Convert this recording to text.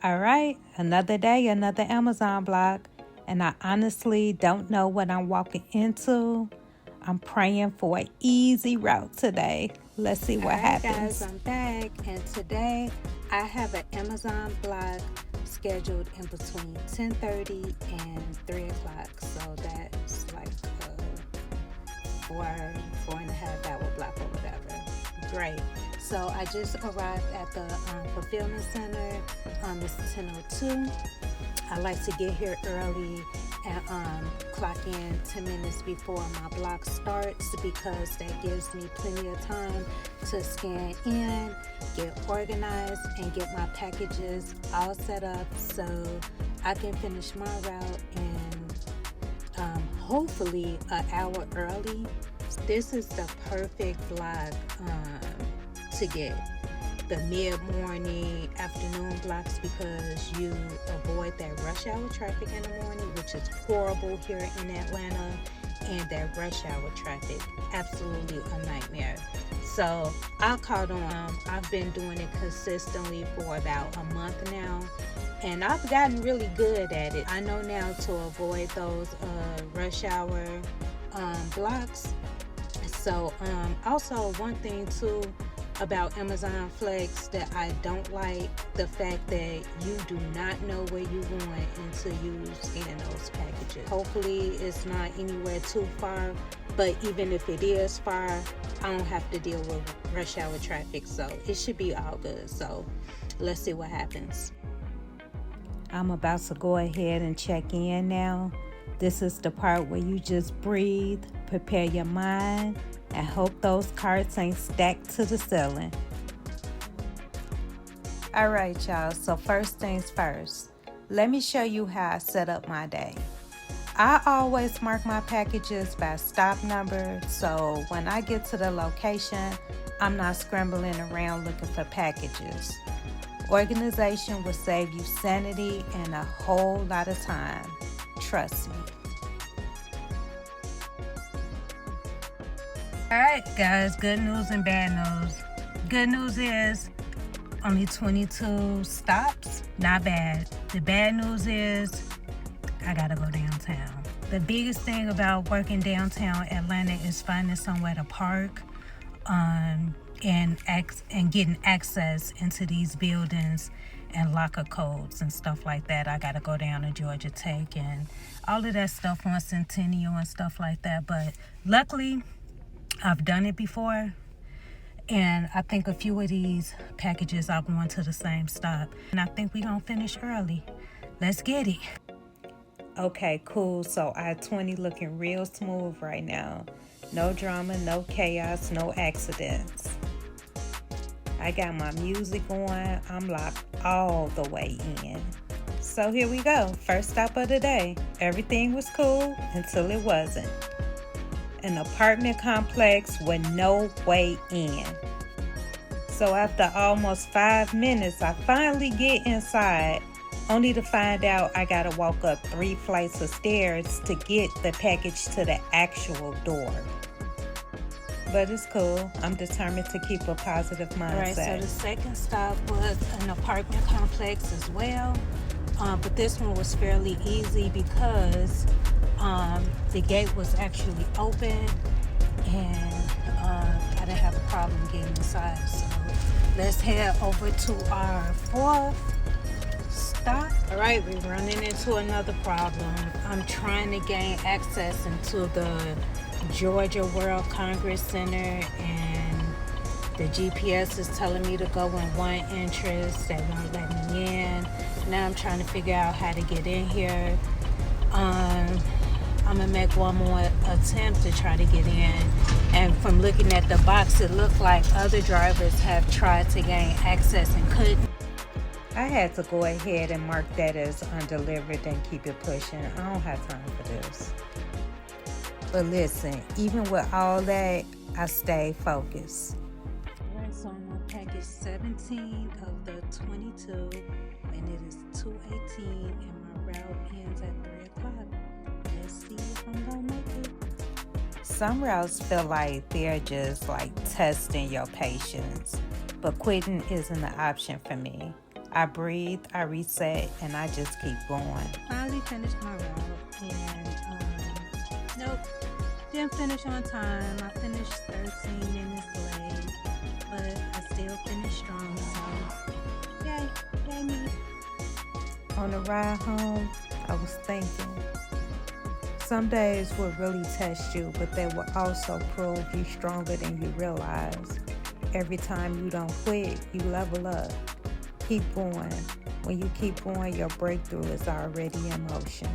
All right, another day, another Amazon block, and I honestly don't know what I'm walking into. I'm praying for an easy route today. Let's see what happens. Guys, I'm back, and today I have an Amazon block scheduled in between 10:30 and 3 o'clock. So that's like a 4.5 hour block or whatever. Great. So I just arrived at the fulfillment center. It's 10:02. I like to get here early and clock in 10 minutes before my block starts because that gives me plenty of time to scan in, get organized, and get my packages all set up so I can finish my route in hopefully an hour early. This is the perfect block to get the mid-morning, afternoon blocks because you avoid that rush hour traffic in the morning, which is horrible here in Atlanta, and that rush hour traffic, absolutely a nightmare. So I caught on. I've been doing it consistently for about a month now, and I've gotten really good at it. I know now to avoid those rush hour blocks. So also one thing too about Amazon Flex that I don't like, the fact that you do not know where you're going until you scan those packages. Hopefully it's not anywhere too far, but even if it is far, I don't have to deal with rush hour traffic, so it should be all good. So let's see what happens. I'm about to go ahead and check in now. This is the part where you just breathe, prepare your mind, and hope those carts ain't stacked to the ceiling. All right, y'all, so first things first, let me show you how I set up my day. I always mark my packages by stop number, so when I get to the location, I'm not scrambling around looking for packages. Organization will save you sanity and a whole lot of time. Trust me. Alright guys, good news and bad news. Good news is only 22 stops, not bad. The bad news is I gotta go downtown. The biggest thing about working downtown Atlanta is finding somewhere to park and getting access into these buildings and locker codes and stuff like that. I gotta go down to Georgia Tech and all of that stuff on Centennial and stuff like that, but luckily I've done it before, and I think a few of these packages are going to the same stop, and I think we're gonna finish early. Let's get it. Okay, cool. So I-20 looking real smooth right now. No drama, no chaos, no accidents. I got my music on. I'm locked all the way in. So here we go. First stop of the day. Everything was cool until it wasn't. An apartment complex with no way in. So after almost 5 minutes, I finally get inside, only to find out I gotta walk up 3 flights of stairs to get the package to the actual door. But it's cool. I'm determined to keep a positive mindset. All right, so the second stop was an apartment complex as well, but this one was fairly easy because the gate was actually open and I didn't have a problem getting inside. So let's head over to our fourth stop. All right, we're running into another problem. I'm trying to gain access into the Georgia World Congress Center, and the GPS is telling me to go in one entrance. They won't let me in. Now I'm trying to figure out how to get in here. I'm gonna make one more attempt to try to get in, and from looking at the box, it looked like other drivers have tried to gain access and couldn't. I had to go ahead and mark that as undelivered and keep it pushing. I don't have time for this. But listen, even with all that, I stayed focused. Alright, so I'm on package 17 of the 22, and it is 2:18, and my route ends at 3 o'clock. Let's see if I'm gonna make it. Some routes feel like they're just like testing your patience, but quitting isn't an option for me. I breathe, I reset, and I just keep going. Finally finished my route, and nope, didn't finish on time. I finished 13 minutes late, but I still finished strong, so yay me. On the ride home, I was thinking, some days will really test you, but they will also prove you stronger than you realize. Every time you don't quit, you level up. Keep going. When you keep going, your breakthrough is already in motion.